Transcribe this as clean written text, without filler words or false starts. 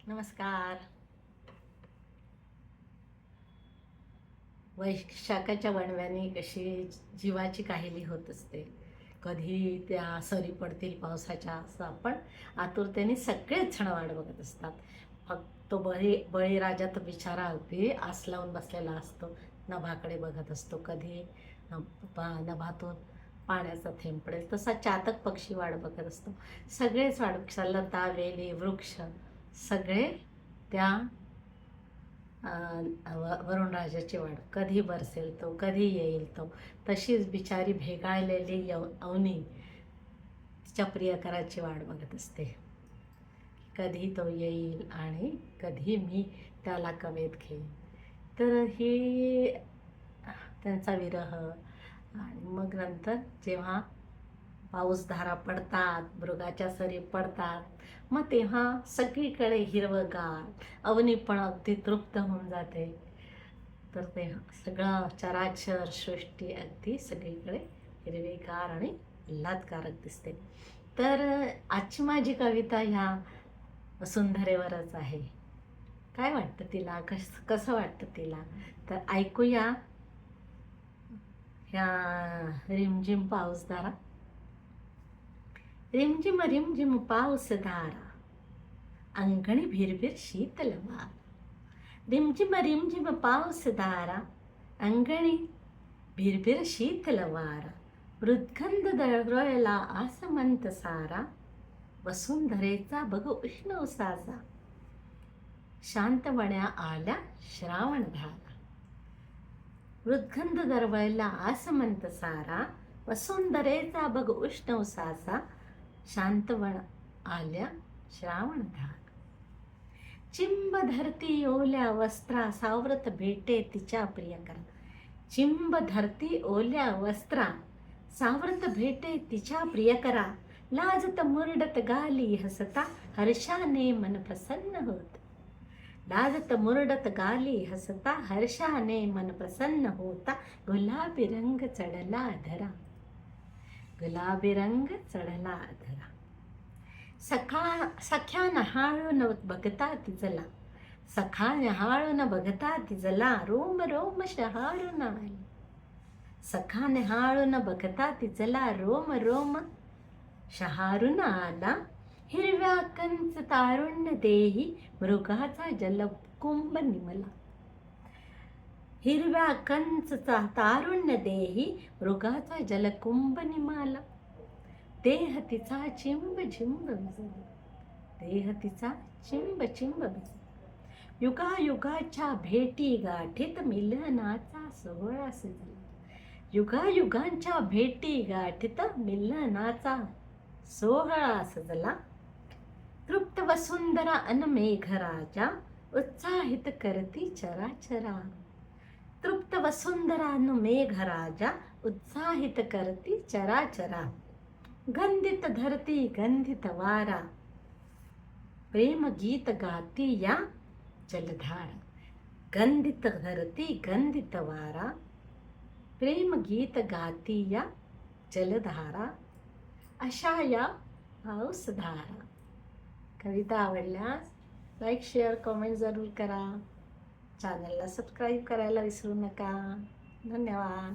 नमस्कार. वैशाखाच्या वणव्याने कशी जीवाची काहिली होत असते. कधी त्या सरी पडतील पावसाच्या, असं आपण आतुरतेने सगळेच जण वाट बघत असतात. फक्त तो बळीराजा तर बिचारा अगदी आस लावून बसलेला असतो, नभाकडे बघत असतो. कधी नभातून पाण्याचा थेंब पडेल, तसा चातक पक्षी वाट बघत असतो. सगळेच वाट, लता वेली वृक्ष सगळे त्या वरुणराजाची वाट, कधी बरसेल तो, कधी येईल तो. तशीच बिचारी भेगाळलेली अवनी तिच्या प्रियकराची वाट बघत असते. कधी तो येईल आणि कधी मी त्याला कवेत घेईन. तर ही त्यांचा विरह. आणि मग नंतर जेव्हा पाऊसधारा पडतात, मृगाच्या सरी पडतात, मग तेव्हा सगळीकडे हिरवंगार, अवनी पण अगदी तृप्त होऊन जाते. तर ते सगळं चराचर सृष्टी अगदी सगळीकडे हिरवीगार आणि आल्हादकारक दिसते. तर आजची माझी कविता ह्या सुंदरेवरच आहे. काय वाटतं तिला, कसं वाटतं तिला, तर ऐकूया. ह्या रिमझिम पाऊसधारा. रिमझिम रिमझिम पाऊसधारा, अंगणी भिरभिर शीतल वारा. रिमझिम रिमझिम पाऊसधारा, अंगणी भिरभिर शीतल वारा. मृद्गंध दळवळला आसमंत सारा, वसुंधरेचा बघ उष्ण उसाचा. शांतवण्या आल्या श्रावण धारा. मृद्गंध दरवळला आसमंत सारा, वसुंधरेचा बघ उष्ण उसाचा. शांतवण आल्या श्रावण धारा. चिंब धरती ओल्या वस्त्रा, सावरत भेटे तिच्या प्रियकरा. चिंब धरती ओल्या वस्त्रा, सावरत भेटे तिच्या प्रियकरा. लाजत मुरडत गाली हसता, हर्षाने मन प्रसन्न होत. लाजत मुरडत गाली हसता, हर्षाने मन प्रसन्न होता. गुलाबी रंग चढला अधरा, गुलाबी रंग चढला अधरा. सख्या न्हाळून बघता तिजला, सखा न्हाळून बघता तिजला. रोम रोम शहाळून आली, सखा न्हाळून बघता तिजला. रोम रोम शहारून आला. हिरव्या कंच तारुण्य देही, मृगाचा जलकुंभ निमला. हिरव्या कंचचा तारुण्य देही, मृगाचा जलकुंभ निमाला. देह तिचा चिंब चिंब भिजला, देह तिचा चिंब चिंब भिजला. युगायुगाच्या भेटी गाठीत मिलनाचा सोहळा सजला. युगायुगांच्या भेटी गाठीत मिलनाचा सोहळा सजला. तृप्त वसुंधरा अन मेघराजा, उत्साहित करती चराचरा. तृप्त वसुंधरा अन मेघराजा, उत्साहित करती चराचरा. गंधित धरती गंधित वारा, प्रेम गीत गाती या जलधारा. गंधित धरती गंधित वारा, प्रेम गीत गाती या जलधारा. अशा या पाऊसधारा. कविता आवडल्यास लाईक शेअर कमेंट जरूर करा. चॅनलला सबस्क्राईब करायला विसरू नका. धन्यवाद.